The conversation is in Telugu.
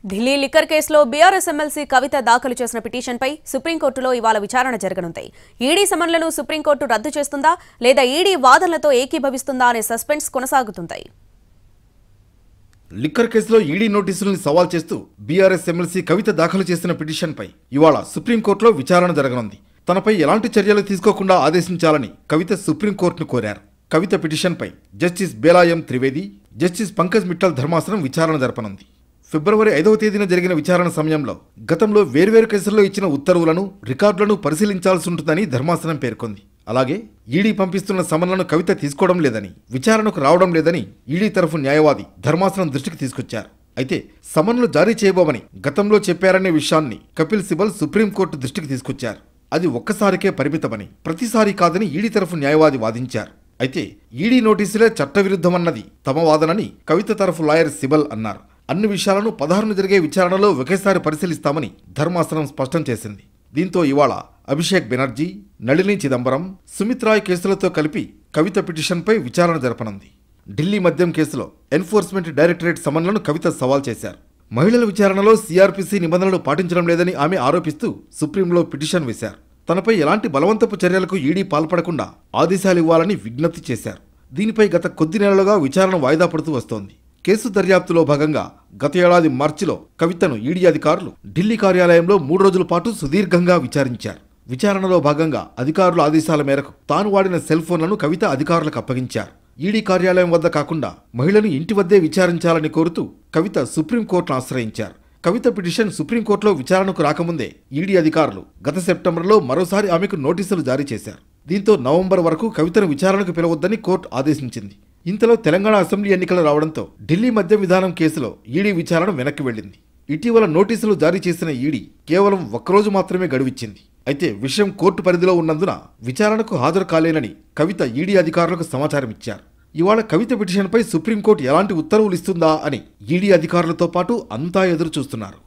ఢిల్లీ లిక్కర్ కేసులో బీఆర్ఎస్ ఎమ్మెల్సీ కవిత దాఖలు చేసిన పిటిషన్పై సుప్రీంకోర్టులో ఇవాళ విచారణ జరగనుంది. ఈడీ సమన్లను సుప్రీంకోర్టు రద్దు చేస్తుందా లేదా ఈడీ వాదనలతో ఏకీభవిస్తుందా అనే సస్పెన్స్ కొనసాగుతుంది. లిక్కర్ కేసులో ఈడీ నోటీసులను సవాల్ చేస్తూ బీఆర్ఎస్ ఎమ్మెల్సీ కవిత దాఖలు చేసిన పిటిషన్పై ఇవాళ సుప్రీంకోర్టులో విచారణ జరగనుంది. తనపై ఎలాంటి చర్యలు తీసుకోకుండా ఆదేశించాలని కవిత సుప్రీంకోర్టును కోరారు. కవిత పిటిషన్పై జస్టిస్ బేలా ఎం త్రివేది, జస్టిస్ పంకజ్ మిట్టల్ ధర్మాసనం విచారణ జరపనుంది. ఫిబ్రవరి 5వ తేదీన జరిగిన విచారణ సమయంలో గతంలో వేర్వేరు కేసుల్లో ఇచ్చిన ఉత్తర్వులను, రికార్డులను పరిశీలించాల్సి ఉంటుందని ధర్మాసనం పేర్కొంది. అలాగే ఈడీ పంపిస్తున్న సమన్లను కవిత తీసుకోవడం లేదని, విచారణకు రావడం లేదని ఈడీ తరఫు న్యాయవాది ధర్మాసనం దృష్టికి తీసుకొచ్చారు. అయితే సమన్లు జారీ చేయబోమని గతంలో చెప్పారనే విషయాన్ని కపిల్ సిబల్ సుప్రీంకోర్టు దృష్టికి తీసుకొచ్చారు. అది ఒక్కసారికే పరిమితమని, ప్రతిసారి కాదని ఈడీ తరఫు న్యాయవాది వాదించారు. అయితే ఈడీ నోటీసులే చట్టవిరుద్ధమన్నది తమ వాదనని కవిత తరఫు లాయర్ సిబల్ అన్నారు. అన్ని విషయాలను 16న జరిగే విచారణలో ఒకేసారి పరిశీలిస్తామని ధర్మాసనం స్పష్టం చేసింది. దీంతో ఇవాళ అభిషేక్ బెనర్జీ, నళిని చిదంబరం, సుమిత్ రాయ్ కేసులతో కలిపి కవిత పిటిషన్పై విచారణ జరపనుంది. ఢిల్లీ మద్యం కేసులో ఎన్ఫోర్స్మెంట్ డైరెక్టరేట్ సమన్లను కవిత సవాల్ చేశారు. మహిళల విచారణలో సిఆర్పిసి నిబంధనలు పాటించడం లేదని ఆమె ఆరోపిస్తూ సుప్రీంలో పిటిషన్ వేశారు. తనపై ఎలాంటి బలవంతపు చర్యలకు ఈడీ పాల్పడకుండా ఆదేశాలు ఇవ్వాలని విజ్ఞప్తి చేశారు. దీనిపై గత కొద్ది నెలలుగా విచారణ వాయిదా పడుతూ వస్తోంది. కేసు దర్యాప్తులో భాగంగా గత ఏడాది మార్చిలో కవితను ఈడీ అధికారులు ఢిల్లీ కార్యాలయంలో 3 రోజుల పాటు సుదీర్ఘంగా విచారించారు. విచారణలో భాగంగా అధికారుల ఆదేశాల మేరకు తాను వాడిన సెల్ ఫోన్లను కవిత అధికారులకు అప్పగించారు. ఈడీ కార్యాలయం వద్ద కాకుండా మహిళను ఇంటి వద్దే విచారించాలని కోరుతూ కవిత సుప్రీంకోర్టును ఆశ్రయించారు. కవిత పిటిషన్ సుప్రీంకోర్టులో విచారణకు రాకముందే ఈడీ అధికారులు గత సెప్టెంబర్లో మరోసారి ఆమెకు నోటీసులు జారీ చేశారు. దీంతో నవంబర్ వరకు కవితను విచారణకు పిలవొద్దని కోర్టు ఆదేశించింది. ఇంతలో తెలంగాణ అసెంబ్లీ ఎన్నికలు రావడంతో ఢిల్లీ మద్యం విధానం కేసులో ఈడీ విచారణ వెనక్కి వెళ్లింది. ఇటీవల నోటీసులు జారీ చేసిన ఈడీ కేవలం ఒక్కరోజు మాత్రమే గడువిచ్చింది. అయితే విషయం కోర్టు పరిధిలో ఉన్నందున విచారణకు హాజరు కాలేనని కవిత ఈడీ అధికారులకు సమాచారం ఇచ్చారు. ఇవాళ కవిత పిటిషన్పై సుప్రీంకోర్టు ఎలాంటి ఉత్తర్వులు ఇస్తుందా అని ఈడీ అధికారులతో పాటు అంతా ఎదురు చూస్తున్నారు.